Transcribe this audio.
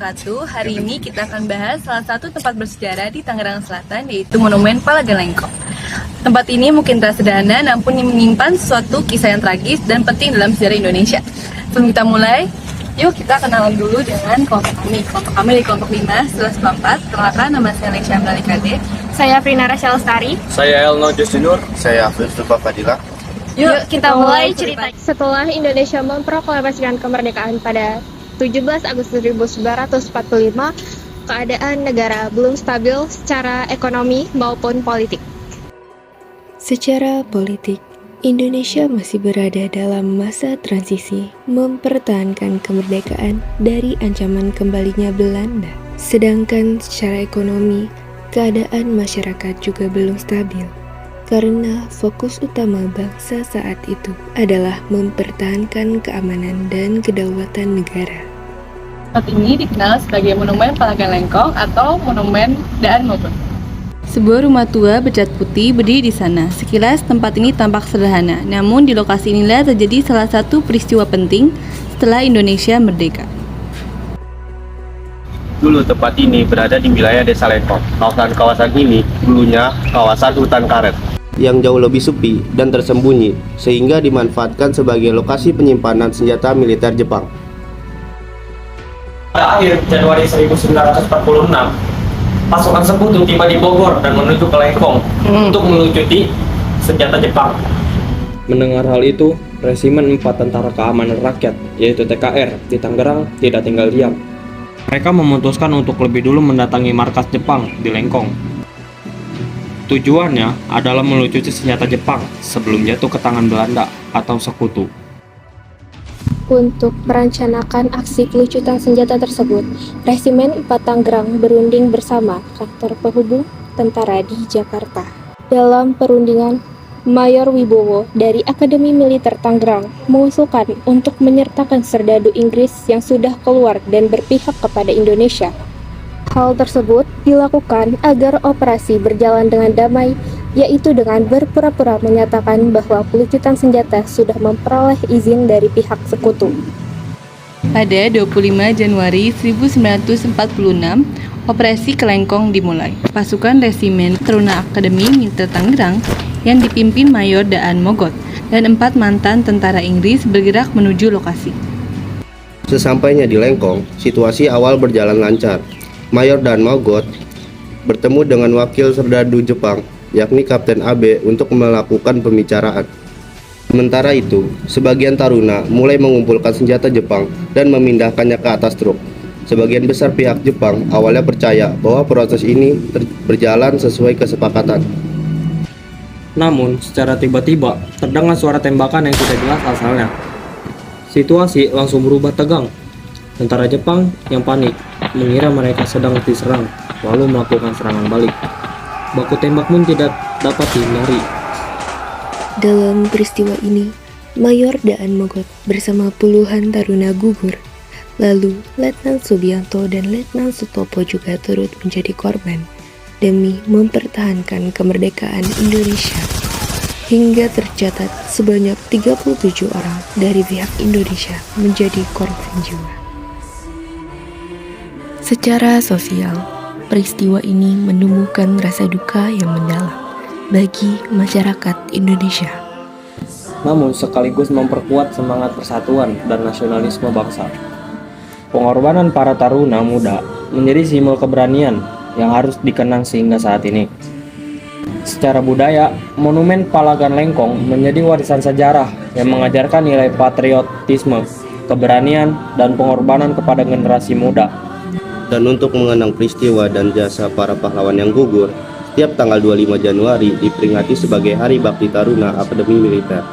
wabarakatuh. Hari ini kita akan bahas salah satu tempat bersejarah di Tangerang Selatan, yaitu Monumen Palagan Lengkong. Tempat ini mungkin tak sederhana, namun menyimpan suatu kisah yang tragis dan penting dalam sejarah Indonesia. Sebelum kita mulai, yuk kita kenalan dulu dengan kelompok kami. Kelompok kami di kelompok 5, 1194. Perkenalkan, nama saya Leksya Amdalikade. Saya Frina Rasya Lestari. Saya Elno Justinur. Saya Hafiz Tufa Fadila. Yuk kita mulai cerita. Setelah Indonesia memproklamasikan kemerdekaan pada 17 Agustus 1945, keadaan negara belum stabil secara ekonomi maupun politik. Secara politik, Indonesia masih berada dalam masa transisi mempertahankan kemerdekaan dari ancaman kembalinya Belanda. Sedangkan secara ekonomi, keadaan masyarakat juga belum stabil. Karena fokus utama bangsa saat itu adalah mempertahankan keamanan dan kedaulatan negara. Tempat ini dikenal sebagai Monumen Palagan Lengkong atau Monumen Daan Mogot. Sebuah rumah tua bercat putih berdiri di sana. Sekilas tempat ini tampak sederhana, namun di lokasi inilah terjadi salah satu peristiwa penting setelah Indonesia merdeka. Dulu tempat ini berada di wilayah Desa Lengkong. Kawasan ini dulunya kawasan hutan karet yang jauh lebih sepi dan tersembunyi, sehingga dimanfaatkan sebagai lokasi penyimpanan senjata militer Jepang. Pada akhir Januari 1946, pasukan sekutu tiba di Bogor dan menuju ke Lengkong untuk melucuti senjata Jepang. Mendengar hal itu, Resimen 4 Tentara Keamanan Rakyat, yaitu TKR, di Tangerang tidak tinggal diam. Mereka memutuskan untuk lebih dulu mendatangi markas Jepang di Lengkong. Tujuannya adalah melucuti senjata Jepang sebelum jatuh ke tangan Belanda atau sekutu. Untuk merencanakan aksi pelucutan senjata tersebut, Resimen 4 Tangerang berunding bersama Kantor Penghubung Tentara di Jakarta. Dalam perundingan, Mayor Wibowo dari Akademi Militer Tangerang mengusulkan untuk menyertakan serdadu Inggris yang sudah keluar dan berpihak kepada Indonesia. Hal tersebut dilakukan agar operasi berjalan dengan damai, yaitu dengan berpura-pura menyatakan bahwa pelucutan senjata sudah memperoleh izin dari pihak sekutu. Pada 25 Januari 1946, Operasi Kelengkong dimulai. Pasukan Resimen Taruna Akademi Militer Tangerang yang dipimpin Mayor Daan Mogot dan 4 mantan tentara Inggris bergerak menuju lokasi. Sesampainya di Lengkong, situasi awal berjalan lancar. Mayor Daan Mogot bertemu dengan wakil serdadu Jepang, yakni Kapten Abe, untuk melakukan pembicaraan. Sementara itu, sebagian taruna mulai mengumpulkan senjata Jepang dan memindahkannya ke atas truk. Sebagian besar pihak Jepang awalnya percaya bahwa proses ini berjalan sesuai kesepakatan. Namun, secara tiba-tiba, terdengar suara tembakan yang tidak jelas asalnya. Situasi langsung berubah tegang. Tentara Jepang yang panik mengira mereka sedang diserang, lalu melakukan serangan balik. Baku tembak pun tidak dapat dihindari. Dalam peristiwa ini, Mayor Daan Mogot bersama puluhan taruna gugur. Lalu, Letnan Subianto dan Letnan Sutopo juga turut menjadi korban demi mempertahankan kemerdekaan Indonesia. Hingga tercatat sebanyak 37 orang dari pihak Indonesia menjadi korban jiwa. Secara sosial, peristiwa ini menumbuhkan rasa duka yang mendalam bagi masyarakat Indonesia. Namun sekaligus memperkuat semangat persatuan dan nasionalisme bangsa. Pengorbanan para taruna muda menjadi simbol keberanian yang harus dikenang sehingga saat ini. Secara budaya, Monumen Palagan Lengkong menjadi warisan sejarah yang mengajarkan nilai patriotisme, keberanian, dan pengorbanan kepada generasi muda. Dan untuk mengenang peristiwa dan jasa para pahlawan yang gugur, setiap tanggal 25 Januari diperingati sebagai Hari Bakti Taruna Akademi Militer.